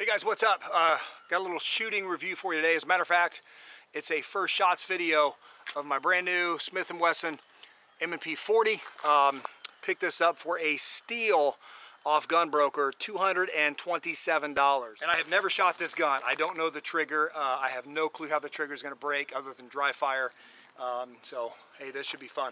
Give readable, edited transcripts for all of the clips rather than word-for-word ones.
Hey guys, what's up? Got a little shooting review for you today. As a matter of fact, it's a first shots video of my brand new Smith Wesson M&P 40. Picked this up for a steal off Gunbroker, $227. And I have never shot this gun. I don't know the trigger. I have no clue how the trigger is going to break other than dry fire. So, hey, this should be fun.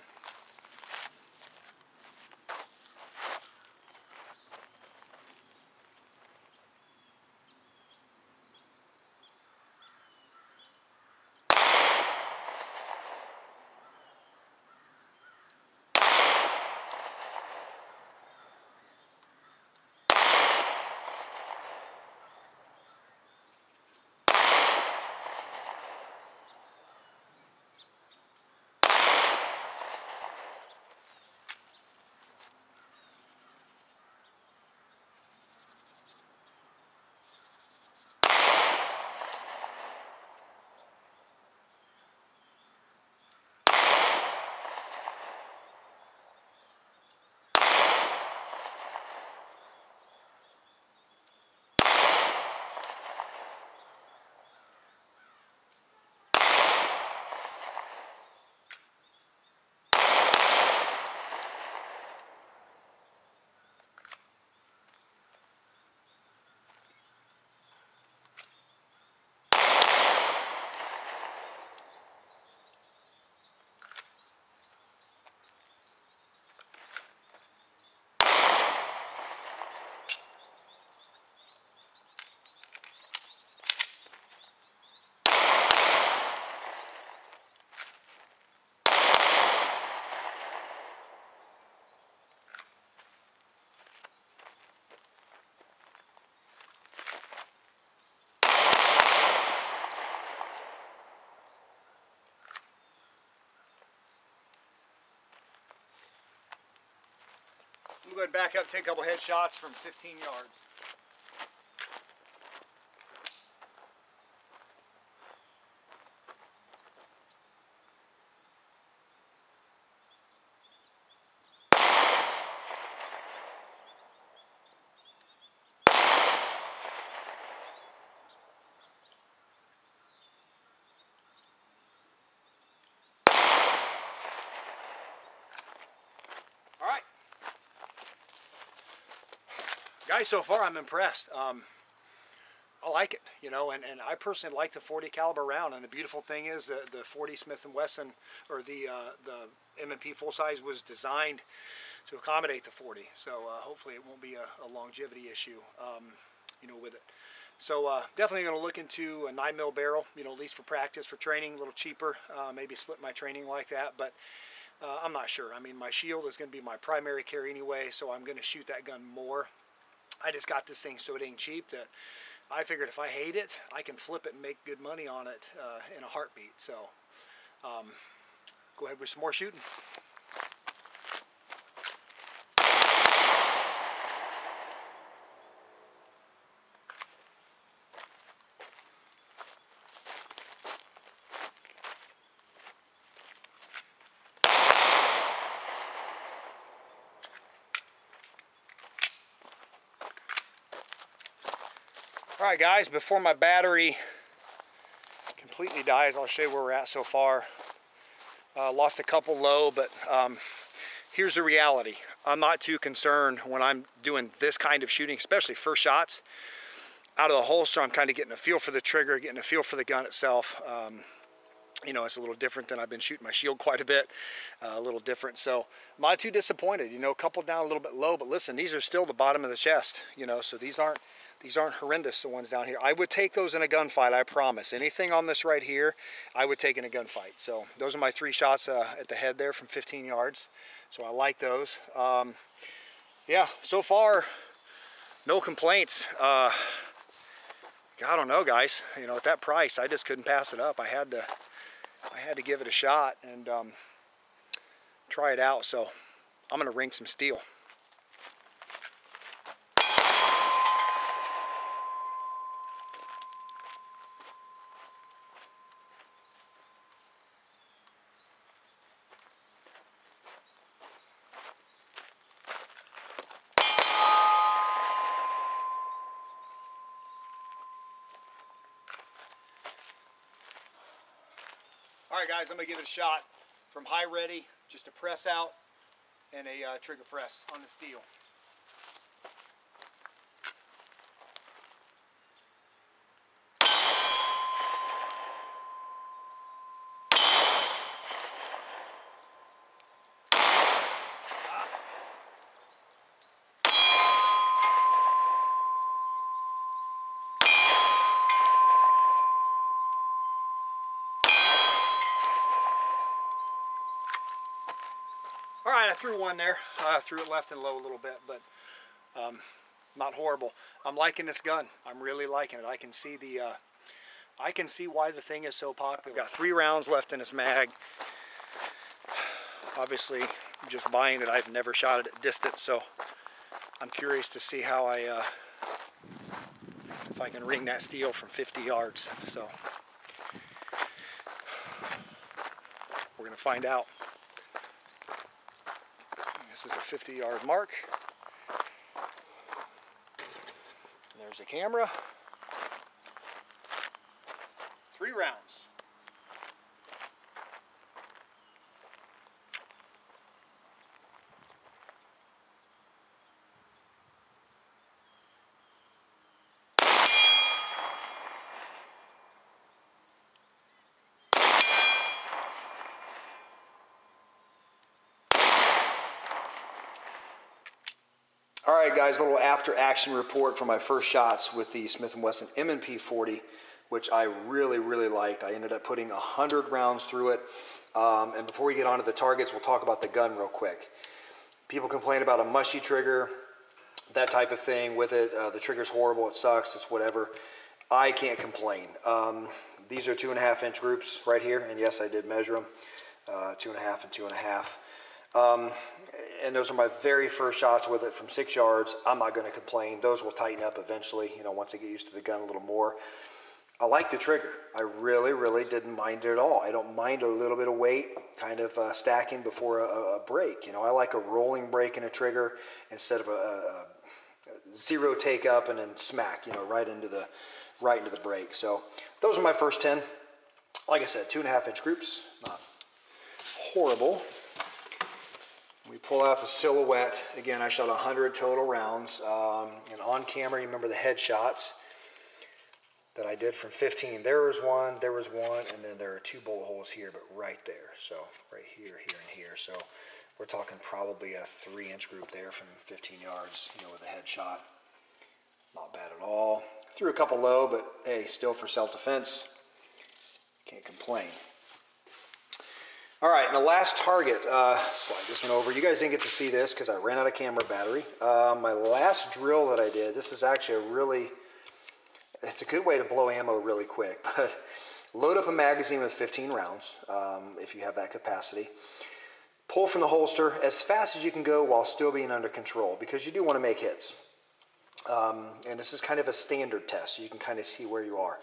I'm going to go ahead and back up, take a couple headshots from 15 yards. All right. Guys, so far I'm impressed. I like it, you know, and I personally like the 40 caliber round. And the beautiful thing is that the 40 Smith & Wesson, or the M&P full size, was designed to accommodate the 40. So hopefully it won't be a longevity issue, you know, with it. So definitely going to look into a 9mm barrel, you know, at least for practice, for training, a little cheaper. Maybe split my training like that, but I'm not sure. I mean, my shield is going to be my primary carry anyway, so I'm going to shoot that gun more. I just got this thing so dang cheap that I figured if I hate it, I can flip it and make good money on it in a heartbeat. So go ahead with some more shooting. Alright guys, before my battery completely dies, I'll show you where we're at so far. Lost a couple low, but here's the reality. I'm not too concerned when I'm doing this kind of shooting, especially first shots. Out of the holster, I'm kind of getting a feel for the trigger, getting a feel for the gun itself. You know, it's a little different than I've been shooting my shield quite a bit, a little different. So I'm not too disappointed, you know, a couple down a little bit low, but listen, these are still the bottom of the chest, you know, so these aren't horrendous, the ones down here. I would take those in a gunfight, I promise. Anything on this right here, I would take in a gunfight. So those are my 3 shots at the head there from 15 yards. So I like those. Yeah, so far, no complaints. I don't know, guys. You know, at that price, I just couldn't pass it up. I had to give it a shot and try it out. So I'm gonna ring some steel. All right, guys, I'm gonna give it a shot from high ready, just a press out and a trigger press on the steel. All right, I threw one there. I threw it left and low a little bit, but not horrible. I'm liking this gun. I'm really liking it. I can see why the thing is so popular. Got 3 rounds left in this mag. Obviously, just buying it, I've never shot it at distance, so I'm curious to see how if I can ring that steel from 50 yards. So we're gonna find out. This is a 50-yard mark. And there's a camera. 3 rounds. All right, guys, a little after action report from my first shots with the Smith Wesson M&P 40, which I really, really liked. I ended up putting 100 rounds through it. And before we get on to the targets, we'll talk about the gun real quick. People complain about a mushy trigger, that type of thing with it. The trigger's horrible, it sucks, it's whatever. I can't complain. These are 2.5-inch groups right here, and yes, I did measure them, 2.5 and 2.5. And those are my very first shots with it from 6 yards. I'm not going to complain. Those will tighten up eventually, you know, once I get used to the gun a little more. I like the trigger. I really, really didn't mind it at all. I don't mind a little bit of weight, kind of stacking before a break. You know, I like a rolling break in a trigger instead of a zero take up and then smack, you know, right into the break. So those are my first 10. Like I said, 2.5-inch groups, not horrible. We pull out the silhouette. Again, I shot 100 total rounds. And on camera, you remember the headshots that I did from 15. There was one, and then there are 2 bullet holes here, but right there. So right here, here, and here. So we're talking probably a 3-inch group there from 15 yards, you know, with a headshot. Not bad at all. Threw a couple low, but hey, still for self-defense, can't complain. All right, and the last target, slide this one over. You guys didn't get to see this because I ran out of camera battery. My last drill that I did, this is actually it's a good way to blow ammo really quick, but load up a magazine with 15 rounds, if you have that capacity. Pull from the holster as fast as you can go while still being under control, because you do want to make hits. And this is kind of a standard test, so you can kind of see where you are.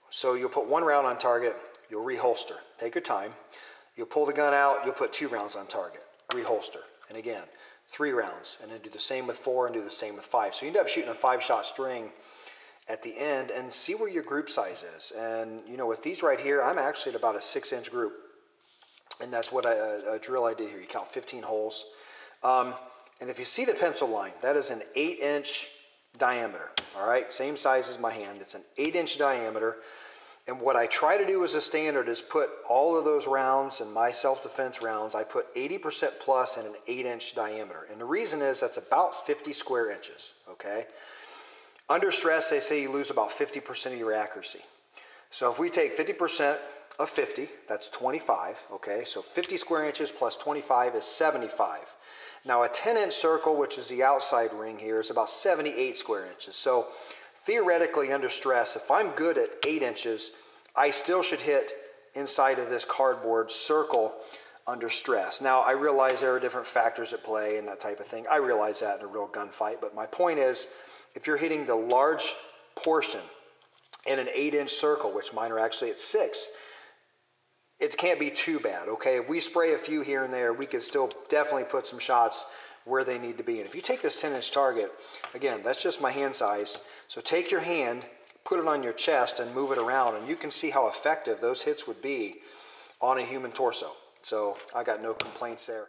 So you'll put 1 round on target, you'll reholster. Take your time. You'll pull the gun out, you'll put 2 rounds on target, reholster, and again, 3 rounds, and then do the same with 4 and do the same with 5. So you end up shooting a 5-shot string at the end and see where your group size is. And you know, with these right here, I'm actually at about a 6-inch group, and that's what a drill I did here. You count 15 holes. And if you see the pencil line, that is an 8-inch diameter, all right? Same size as my hand. It's an 8-inch diameter. And what I try to do as a standard is put all of those rounds in my self-defense rounds, I put 80% plus in an 8-inch diameter. And the reason is that's about 50 square inches, okay? Under stress, they say you lose about 50% of your accuracy. So if we take 50% of 50, that's 25, okay? So 50 square inches plus 25 is 75. Now a 10-inch circle, which is the outside ring here, is about 78 square inches. So theoretically, under stress, if I'm good at 8 inches, I still should hit inside of this cardboard circle under stress. Now, I realize there are different factors at play and that type of thing. I realize that in a real gunfight, but my point is, if you're hitting the large portion in an 8-inch circle, which mine are actually at 6, it can't be too bad, okay? If we spray a few here and there, we could still definitely put some shots where they need to be. And if you take this 10-inch target, again, that's just my hand size. So take your hand, put it on your chest and move it around, and you can see how effective those hits would be on a human torso. So I got no complaints there.